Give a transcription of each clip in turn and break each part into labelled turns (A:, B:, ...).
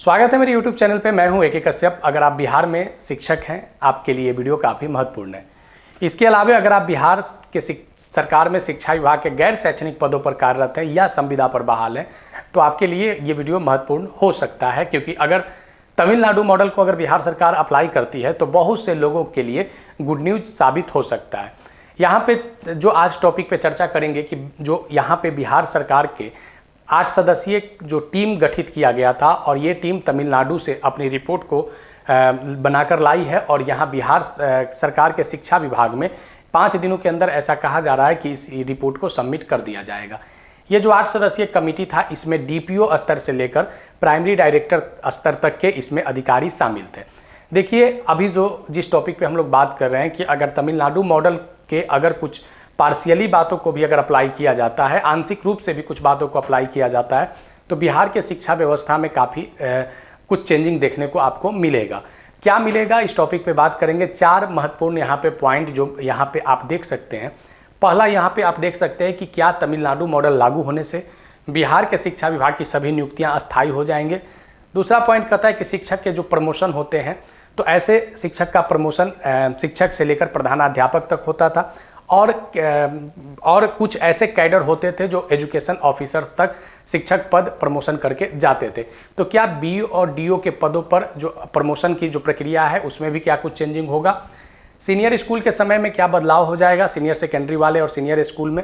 A: स्वागत है मेरे YouTube चैनल पे। मैं हूं ए.के. कश्यप। अगर आप बिहार में शिक्षक हैं, आपके लिए वीडियो काफ़ी महत्वपूर्ण है। इसके अलावा अगर आप बिहार के सरकार में शिक्षा विभाग के गैर शैक्षणिक पदों पर कार्यरत हैं या संविदा पर बहाल हैं, तो आपके लिए ये वीडियो महत्वपूर्ण हो सकता है, क्योंकि अगर तमिलनाडु मॉडल को अगर बिहार सरकार अप्लाई करती है तो बहुत से लोगों के लिए गुड न्यूज साबित हो सकता है। यहाँ पे जो आज टॉपिक पे चर्चा करेंगे कि जो यहाँ पे बिहार सरकार के 8 सदस्यीय जो टीम गठित किया गया था और ये टीम तमिलनाडु से अपनी रिपोर्ट को बनाकर लाई है और यहाँ बिहार सरकार के शिक्षा विभाग में 5 दिनों के अंदर ऐसा कहा जा रहा है कि इस रिपोर्ट को सबमिट कर दिया जाएगा। ये जो 8 सदस्यीय कमेटी था, इसमें डीपीओ स्तर से लेकर प्राइमरी डायरेक्टर स्तर तक के इसमें अधिकारी शामिल थे। देखिए, अभी जिस टॉपिक पे हम लोग बात कर रहे हैं कि अगर तमिलनाडु मॉडल के अगर कुछ पार्शियली बातों को भी अगर अप्लाई किया जाता है, आंशिक रूप से भी कुछ बातों को अप्लाई किया जाता है, तो बिहार के शिक्षा व्यवस्था में काफ़ी कुछ चेंजिंग देखने को आपको मिलेगा। क्या मिलेगा, इस टॉपिक पे बात करेंगे। 4 महत्वपूर्ण यहाँ पे पॉइंट जो यहाँ पे आप देख सकते हैं। पहला यहाँ पे आप देख सकते हैं कि क्या तमिलनाडु मॉडल लागू होने से बिहार के शिक्षा विभाग की सभी नियुक्तियाँ अस्थायी हो जाएंगे। दूसरा पॉइंट कहता है कि शिक्षक के जो प्रमोशन होते हैं, तो ऐसे शिक्षक का प्रमोशन शिक्षक से लेकर प्रधानाध्यापक तक होता था और कुछ ऐसे कैडर होते थे जो एजुकेशन ऑफिसर्स तक शिक्षक पद प्रमोशन करके जाते थे। तो क्या बीओ और डीओ के पदों पर जो प्रमोशन की जो प्रक्रिया है उसमें भी क्या कुछ चेंजिंग होगा। सीनियर स्कूल के समय में क्या बदलाव हो जाएगा, सीनियर सेकेंडरी वाले और सीनियर स्कूल में।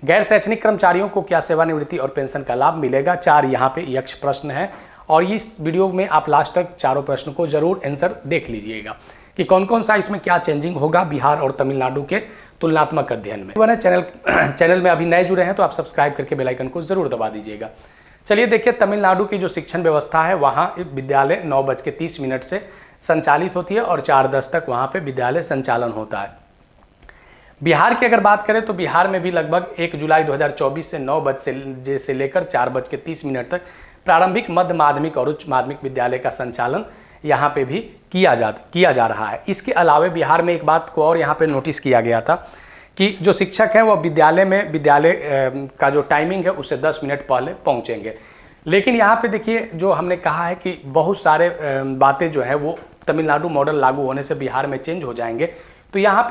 A: गैर शैक्षणिक कर्मचारियों को क्या सेवानिवृत्ति और पेंशन का लाभ मिलेगा। 4 यहाँ पे यक्ष प्रश्न है और इस वीडियो में आप लास्ट तक चारों प्रश्न को जरूर आंसर देख लीजिएगा कि कौन कौन सा इसमें क्या चेंजिंग होगा बिहार और तमिलनाडु के तुलनात्मक अध्ययन में। वरना चैनल में अभी नए जुड़े हैं तो आप सब्सक्राइब करके बेल आइकन को जरूर दबा दीजिएगा। चलिए देखिए, तमिलनाडु की जो शिक्षण व्यवस्था है, वहाँ विद्यालय 9:30 से संचालित होती है और 4:10 तक वहाँ पे विद्यालय संचालन होता है। बिहार की अगर बात करें तो बिहार में भी लगभग 1 जुलाई 2024 से 9 बजे से लेकर 4:30 तक प्रारंभिक, मध्य माध्यमिक और उच्च माध्यमिक विद्यालय का संचालन यहाँ पे भी किया जा रहा है। इसके अलावा बिहार में एक बात को और यहाँ पे नोटिस किया गया था कि जो शिक्षक हैं वो विद्यालय का जो टाइमिंग है उससे 10 मिनट पहले पहुँचेंगे। लेकिन यहाँ पे देखिए, जो हमने कहा है कि बहुत सारे बातें जो है वो तमिलनाडु मॉडल लागू होने से बिहार में चेंज हो जाएंगे। तो यहाँ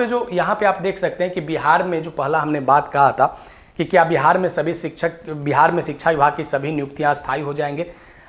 A: पे आप देख सकते हैं कि बिहार में जो पहला हमने बात कहा था कि क्या बिहार में शिक्षा विभाग की सभी नियुक्तियाँ अस्थायी हो जाएंगे।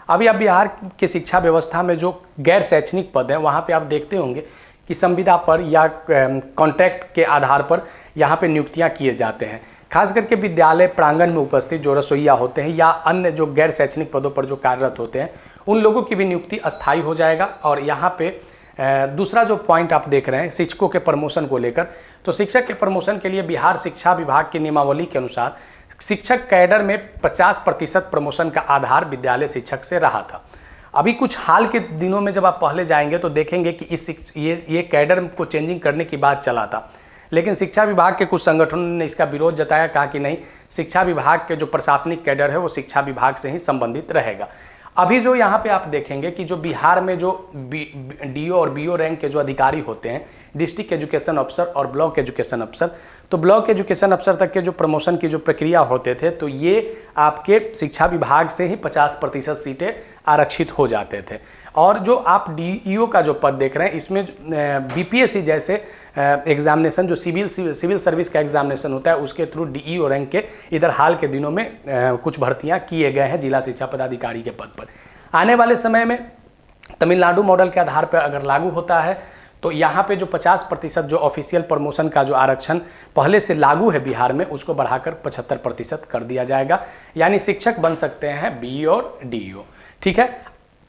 A: अभी आप बिहार के शिक्षा व्यवस्था में जो गैर शैक्षणिक पद हैं, वहाँ पे आप देखते होंगे कि संविदा पर या कॉन्ट्रैक्ट के आधार पर यहाँ पे नियुक्तियाँ किए जाते हैं। खास करके विद्यालय प्रांगण में उपस्थित जो रसोइया होते हैं या अन्य जो गैर शैक्षणिक पदों पर जो कार्यरत होते हैं, उन लोगों की भी नियुक्ति अस्थायी हो जाएगा। और यहाँ पे दूसरा जो पॉइंट आप देख रहे हैं शिक्षकों के प्रमोशन को लेकर, तो शिक्षक के प्रमोशन के लिए बिहार शिक्षा विभाग की नियमावली के अनुसार शिक्षक कैडर में 50% प्रमोशन का आधार विद्यालय शिक्षक से रहा था। अभी कुछ हाल के दिनों में जब आप पहले जाएंगे तो देखेंगे कि ये कैडर को चेंजिंग करने की बात चला था, लेकिन शिक्षा विभाग के कुछ संगठनों ने इसका विरोध जताया, कहा कि नहीं, शिक्षा विभाग के जो प्रशासनिक कैडर है वो शिक्षा विभाग से ही संबंधित रहेगा। अभी जो यहाँ पे आप देखेंगे कि जो बिहार में जो डीओ और बीओ रैंक के जो अधिकारी होते हैं, डिस्ट्रिक्ट एजुकेशन अफसर और ब्लॉक एजुकेशन अफसर, तो ब्लॉक एजुकेशन अफसर तक के जो प्रमोशन की जो प्रक्रिया होते थे, तो ये आपके शिक्षा विभाग से ही 50% सीटें आरक्षित हो जाते थे। और जो आप डीईओ का जो पद देख रहे हैं, इसमें बीपीएससी जैसे एग्जामिनेशन, जो सिविल सर्विस का एग्जामिनेशन होता है, उसके थ्रू डीईओ रैंक के इधर हाल के दिनों में कुछ भर्तियां किए गए हैं जिला शिक्षा पदाधिकारी के पद पर। आने वाले समय में तमिलनाडु मॉडल के आधार पर अगर लागू होता है तो यहाँ पे जो 50% जो ऑफिशियल प्रमोशन का जो आरक्षण पहले से लागू है बिहार में, उसको बढ़ाकर 75% कर दिया जाएगा। यानी शिक्षक बन सकते हैं बीईओ और डीईओ। ठीक है,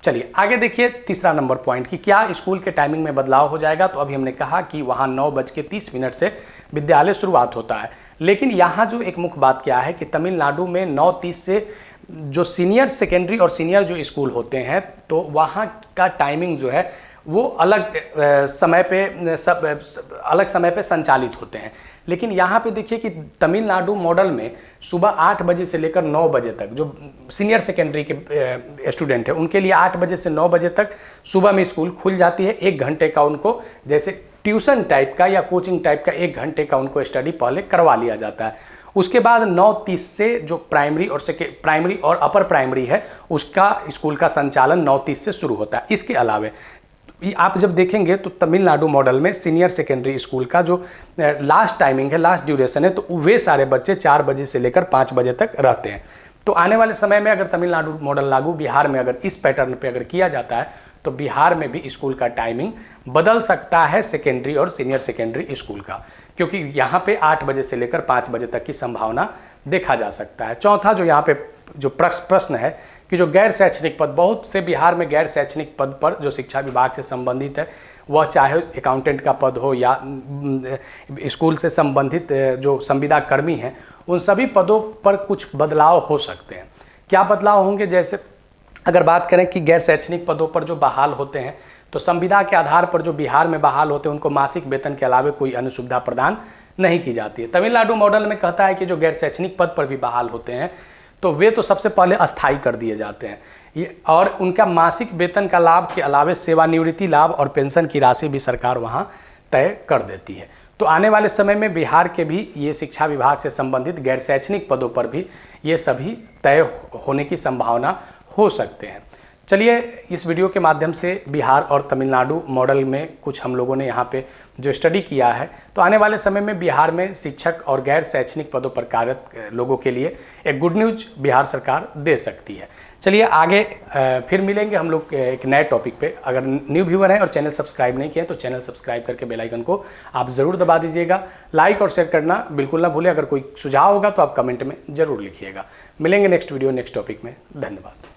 A: चलिए आगे देखिए तीसरा नंबर पॉइंट कि क्या स्कूल के टाइमिंग में बदलाव हो जाएगा। तो अभी हमने कहा कि वहाँ 9:30 से विद्यालय शुरुआत होता है, लेकिन यहाँ जो एक मुख्य बात क्या है कि तमिलनाडु में 9:30 से जो सीनियर सेकेंडरी और सीनियर जो स्कूल होते हैं, तो वहाँ का टाइमिंग जो है वो अलग समय पे संचालित होते हैं। लेकिन यहाँ पे देखिए कि तमिलनाडु मॉडल में सुबह 8 बजे से लेकर 9 बजे तक जो सीनियर सेकेंडरी के स्टूडेंट हैं, उनके लिए 8 बजे से 9 बजे तक सुबह में स्कूल खुल जाती है। 1 घंटे का उनको जैसे ट्यूशन टाइप का या कोचिंग टाइप का 1 घंटे का उनको स्टडी पहले करवा लिया जाता है। उसके बाद 9:30 से जो प्राइमरी और अपर प्राइमरी है उसका स्कूल का संचालन 9:30 से शुरू होता है। इसके अलावे आप जब देखेंगे तो तमिलनाडु मॉडल में सीनियर सेकेंडरी स्कूल का जो लास्ट टाइमिंग है, लास्ट ड्यूरेशन है, तो वे सारे बच्चे 4 बजे से लेकर 5 बजे तक रहते हैं। तो आने वाले समय में अगर तमिलनाडु मॉडल लागू बिहार में अगर इस पैटर्न पे अगर किया जाता है तो बिहार में भी स्कूल का टाइमिंग बदल सकता है सेकेंडरी और सीनियर सेकेंडरी स्कूल का, क्योंकि यहाँ पे 8 बजे से लेकर 5 बजे तक की संभावना देखा जा सकता है। चौथा जो यहाँ पे जो प्रश्न है कि जो गैर शैक्षणिक पद, बहुत से बिहार में गैर शैक्षणिक पद पर जो शिक्षा विभाग से संबंधित है, वह चाहे अकाउंटेंट का पद हो या स्कूल से संबंधित जो संविदा कर्मी हैं, उन सभी पदों पर कुछ बदलाव हो सकते हैं। क्या बदलाव होंगे? जैसे अगर बात करें कि गैर शैक्षणिक पदों पर जो बहाल होते हैं तो संविदा के आधार पर जो बिहार में बहाल होते हैं उनको मासिक वेतन के अलावा कोई अन्य सुविधा प्रदान नहीं की जाती है। तमिलनाडु मॉडल में कहता है कि जो गैर शैक्षणिक पद पर भी बहाल होते हैं तो वे तो सबसे पहले अस्थायी कर दिए जाते हैं और उनका मासिक वेतन का लाभ के अलावा सेवानिवृत्ति लाभ और पेंशन की राशि भी सरकार वहाँ तय कर देती है। तो आने वाले समय में बिहार के भी ये शिक्षा विभाग से संबंधित गैर शैक्षणिक पदों पर भी ये सभी तय होने की संभावना हो सकते हैं। चलिए, इस वीडियो के माध्यम से बिहार और तमिलनाडु मॉडल में कुछ हम लोगों ने यहाँ पे जो स्टडी किया है, तो आने वाले समय में बिहार में शिक्षक और गैर शैक्षणिक पदों पर कार्यरत लोगों के लिए एक गुड न्यूज बिहार सरकार दे सकती है। चलिए आगे फिर मिलेंगे हम लोग एक नए टॉपिक पे। अगर न्यू व्यूअर हैं और चैनल सब्सक्राइब नहीं किए तो चैनल सब्सक्राइब करके बेल आइकन को आप ज़रूर दबा दीजिएगा। लाइक और शेयर करना बिल्कुल ना भूलें। अगर कोई सुझाव होगा तो आप कमेंट में ज़रूर लिखिएगा। मिलेंगे नेक्स्ट वीडियो नेक्स्ट टॉपिक में। धन्यवाद।